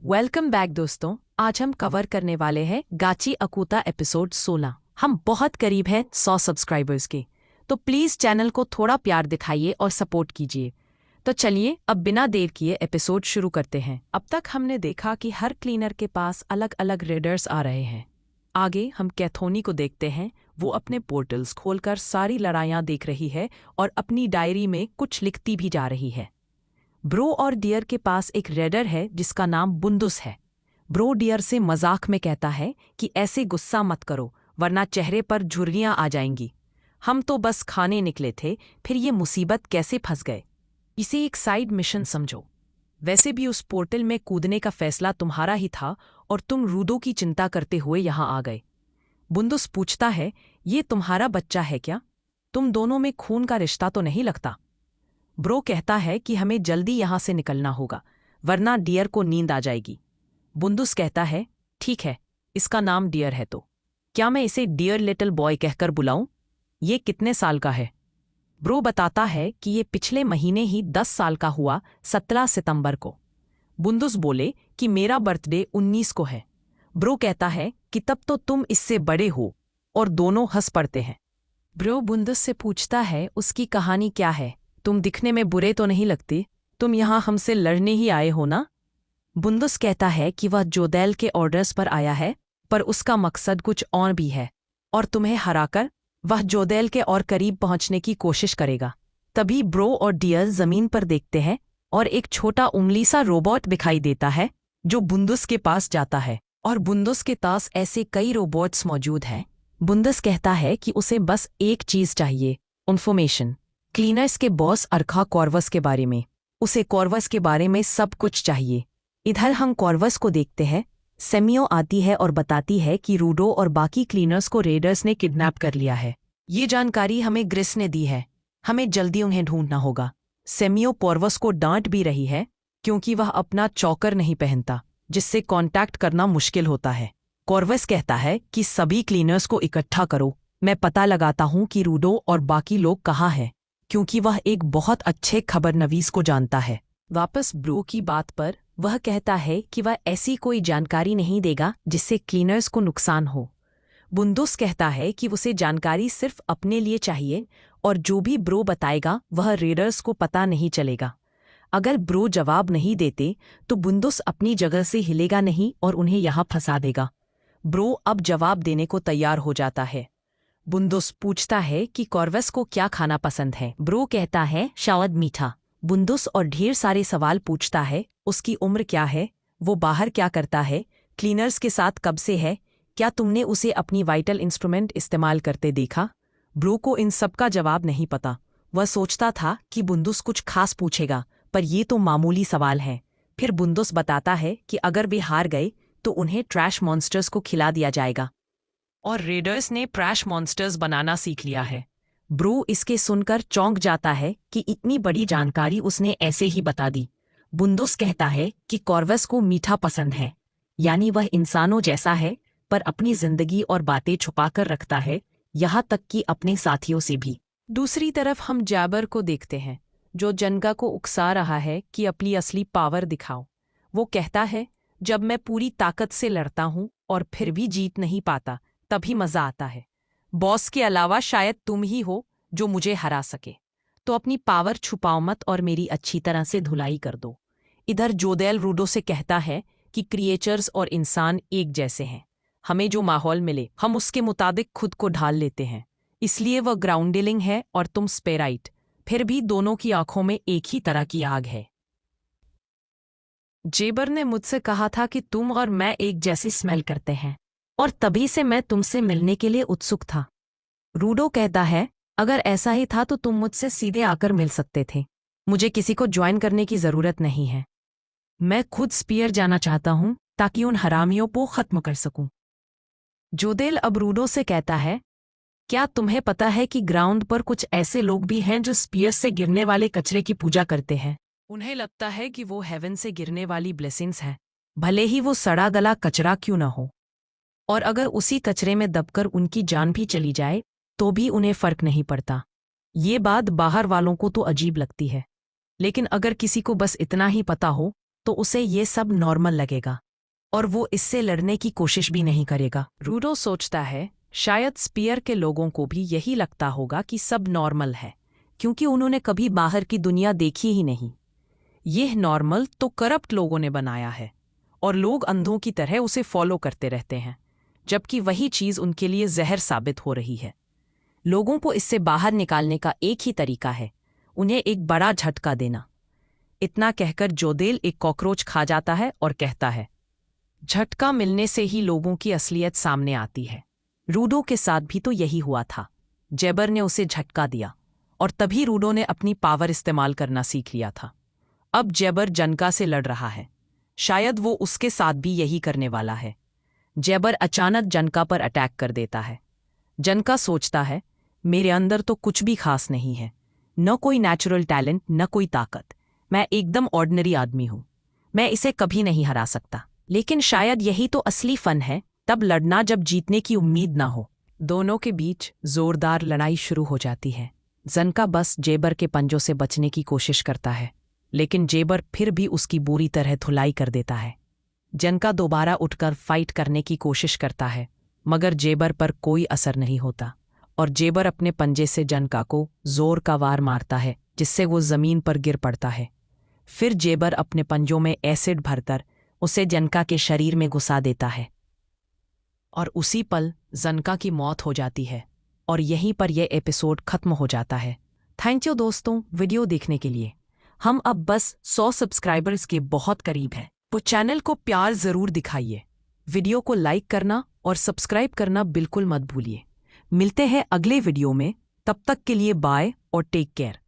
Welcome back दोस्तों। आज हम कवर करने वाले हैं गाची अकूता एपिसोड 16। हम बहुत करीब हैं 100 सब्सक्राइबर्स के, तो प्लीज़ चैनल को थोड़ा प्यार दिखाइए और सपोर्ट कीजिए। तो चलिए अब बिना देर किए एपिसोड शुरू करते हैं। अब तक हमने देखा कि हर क्लीनर के पास अलग अलग रेडर्स आ रहे हैं। आगे हम कैथोनी को देखते हैं। वो अपने पोर्टल्स खोलकर सारी लड़ाइयाँ देख रही है और अपनी डायरी में कुछ लिखती भी जा रही है। ब्रो और डियर के पास एक रेडर है जिसका नाम बुंदुस है। ब्रो डियर से मजाक में कहता है कि ऐसे गुस्सा मत करो वरना चेहरे पर झुर्रियां आ जाएंगी। हम तो बस खाने निकले थे, फिर ये मुसीबत कैसे फंस गए। इसे एक साइड मिशन समझो। वैसे भी उस पोर्टल में कूदने का फैसला तुम्हारा ही था और तुम रूडो की चिंता करते हुए यहाँ आ गए। बुंदुस पूछता है, ये तुम्हारा बच्चा है क्या? तुम दोनों में खून का रिश्ता तो नहीं लगता? ब्रो कहता है कि हमें जल्दी यहाँ से निकलना होगा वरना डियर को नींद आ जाएगी। बुंदुस कहता है, ठीक है, इसका नाम डियर है तो क्या मैं इसे डियर लिटिल बॉय कहकर बुलाऊं? ये कितने साल का है? ब्रो बताता है कि ये पिछले महीने ही 10 साल का हुआ, 17 सितंबर को। बुंदुस बोले कि मेरा बर्थडे 19 को है। ब्रो कहता है कि तब तो तुम इससे बड़े हो, और दोनों हंस पड़ते हैं। ब्रो बुंदुस से पूछता है उसकी कहानी क्या है। तुम दिखने में बुरे तो नहीं लगते, तुम यहाँ हमसे लड़ने ही आए हो ना? बुंदुस कहता है कि वह जोदेल के ऑर्डर्स पर आया है, पर उसका मकसद कुछ और भी है, और तुम्हें हराकर वह जोदेल के और करीब पहुंचने की कोशिश करेगा। तभी ब्रो और डियर जमीन पर देखते हैं और एक छोटा उंगली सा रोबोट दिखाई देता है जो बुंदुस के पास जाता है, और बुंदुस के पास ऐसे कई रोबोट्स मौजूद हैं। बुंदुस कहता है कि उसे बस एक चीज चाहिए, इन्फॉर्मेशन। क्लीनर्स के बॉस अर्खा कॉर्वस के बारे में। उसे कॉर्वस के बारे में सब कुछ चाहिए। इधर हम कॉर्वस को देखते हैं। सेमियो आती है और बताती है कि रूडो और बाकी क्लीनर्स को रेडर्स ने किडनैप कर लिया है। ये जानकारी हमें ग्रिस ने दी है, हमें जल्दी उन्हें ढूंढना होगा। सेमियो कॉर्वस को डांट भी रही है क्योंकि वह अपना चौकर नहीं पहनता, जिससे कांटेक्ट करना मुश्किल होता है। कॉर्वस कहता है कि सभी क्लीनर्स को इकट्ठा करो, मैं पता लगाता हूं कि रूडो और बाकी लोग कहाँ हैं, क्योंकि वह एक बहुत अच्छे खबरनवीस को जानता है। वापस ब्रो की बात पर वह कहता है कि वह ऐसी कोई जानकारी नहीं देगा जिससे क्लीनर्स को नुकसान हो। बुंदुस कहता है कि उसे जानकारी सिर्फ अपने लिए चाहिए और जो भी ब्रो बताएगा वह रेडर्स को पता नहीं चलेगा। अगर ब्रो जवाब नहीं देते तो बुंदुस अपनी जगह से हिलेगा नहीं और उन्हें यहाँ फंसा देगा। ब्रो अब जवाब देने को तैयार हो जाता है। बुंदुस पूछता है कि कॉर्वस को क्या खाना पसंद है। ब्रो कहता है शायद मीठा। बुंदुस और ढेर सारे सवाल पूछता है, उसकी उम्र क्या है, वो बाहर क्या करता है, क्लीनर्स के साथ कब से है, क्या तुमने उसे अपनी वाइटल इंस्ट्रूमेंट इस्तेमाल करते देखा? ब्रो को इन सब का जवाब नहीं पता। वह सोचता था कि बुंदुस कुछ खास पूछेगा, पर ये तो मामूली सवाल हैं। फिर बुंदुस बताता है कि अगर वे हार गए तो उन्हें ट्रैश मॉन्स्टर्स को खिला दिया जाएगा, और रेडर्स ने ट्रैश मॉन्स्टर्स बनाना सीख लिया है। ब्रो इसके सुनकर चौंक जाता है कि इतनी बड़ी जानकारी उसने ऐसे ही बता दी। बुंदुस कहता है कि कॉर्वस को मीठा पसंद है, यानी वह इंसानों जैसा है, पर अपनी जिंदगी और बातें छुपाकर रखता है, यहाँ तक कि अपने साथियों से भी। दूसरी तरफ हम जैबर को देखते हैं, जो जनगा को उकसा रहा है कि अपनी असली पावर दिखाओ। वो कहता है, जब मैं पूरी ताकत से लड़ता हूँ और फिर भी जीत नहीं पाता, तभी मजा आता है। बॉस के अलावा शायद तुम ही हो जो मुझे हरा सके, तो अपनी पावर छुपाओ मत और मेरी अच्छी तरह से धुलाई कर दो। इधर जोदेल रूडो से कहता है कि क्रिएचर्स और इंसान एक जैसे हैं, हमें जो माहौल मिले हम उसके मुताबिक खुद को ढाल लेते हैं, इसलिए वह ग्राउंडलिंग है और तुम स्पेराइट। फिर भी दोनों की आंखों में एक ही तरह की आग है। जेबर ने मुझसे कहा था कि तुम और मैं एक जैसी स्मेल करते हैं, और तभी से मैं तुमसे मिलने के लिए उत्सुक था। रूडो कहता है, अगर ऐसा ही था तो तुम मुझसे सीधे आकर मिल सकते थे, मुझे किसी को ज्वाइन करने की जरूरत नहीं है। मैं खुद स्पीयर जाना चाहता हूं ताकि उन हरामियों को खत्म कर सकूं। जोदेल अब रूडो से कहता है, क्या तुम्हें पता है कि ग्राउंड पर कुछ ऐसे लोग भी हैं जो स्पीयर से गिरने वाले कचरे की पूजा करते हैं? उन्हें लगता है कि वो हेवन से गिरने वाली ब्लेसिंग्स हैं, भले ही वो सड़ा गला कचरा क्यों ना हो। और अगर उसी कचरे में दबकर उनकी जान भी चली जाए तो भी उन्हें फर्क नहीं पड़ता। ये बात बाहर वालों को तो अजीब लगती है, लेकिन अगर किसी को बस इतना ही पता हो तो उसे ये सब नॉर्मल लगेगा और वो इससे लड़ने की कोशिश भी नहीं करेगा। रूडो सोचता है शायद स्पीयर के लोगों को भी यही लगता होगा कि सब नॉर्मल है, क्योंकि उन्होंने कभी बाहर की दुनिया देखी ही नहीं। यह नॉर्मल तो करप्ट लोगों ने बनाया है और लोग अंधों की तरह उसे फॉलो करते रहते हैं, जबकि वही चीज़ उनके लिए जहर साबित हो रही है। लोगों को इससे बाहर निकालने का एक ही तरीका है, उन्हें एक बड़ा झटका देना। इतना कहकर जोदेल एक कॉकरोच खा जाता है और कहता है, झटका मिलने से ही लोगों की असलियत सामने आती है। रूडो के साथ भी तो यही हुआ था। जेबर ने उसे झटका दिया और तभी रूडो ने अपनी पावर इस्तेमाल करना सीख लिया था। अब जेबर जनका से लड़ रहा है, शायद वो उसके साथ भी यही करने वाला है। जेबर अचानक जनका पर अटैक कर देता है। जनका सोचता है, मेरे अंदर तो कुछ भी खास नहीं है, न कोई नेचुरल टैलेंट न कोई ताकत, मैं एकदम ऑर्डिनरी आदमी हूं, मैं इसे कभी नहीं हरा सकता। लेकिन शायद यही तो असली फन है, तब लड़ना जब जीतने की उम्मीद ना हो। दोनों के बीच जोरदार लड़ाई शुरू हो जाती है। जनका बस जेबर के पंजों से बचने की कोशिश करता है, लेकिन जेबर फिर भी उसकी बुरी तरह धुलाई कर देता है। जनका दोबारा उठकर फाइट करने की कोशिश करता है, मगर जेबर पर कोई असर नहीं होता और जेबर अपने पंजे से जनका को जोर का वार मारता है, जिससे वो जमीन पर गिर पड़ता है। फिर जेबर अपने पंजों में एसिड भरकर उसे जनका के शरीर में घुसा देता है और उसी पल जनका की मौत हो जाती है और यहीं पर यह एपिसोड खत्म हो जाता है। थैंक यू दोस्तों वीडियो देखने के लिए। हम अब बस 100 सब्सक्राइबर्स के बहुत करीब हैं, तो चैनल को प्यार ज़रूर दिखाइए। वीडियो को लाइक करना और सब्सक्राइब करना बिल्कुल मत भूलिए। मिलते हैं अगले वीडियो में, तब तक के लिए बाय और टेक केयर।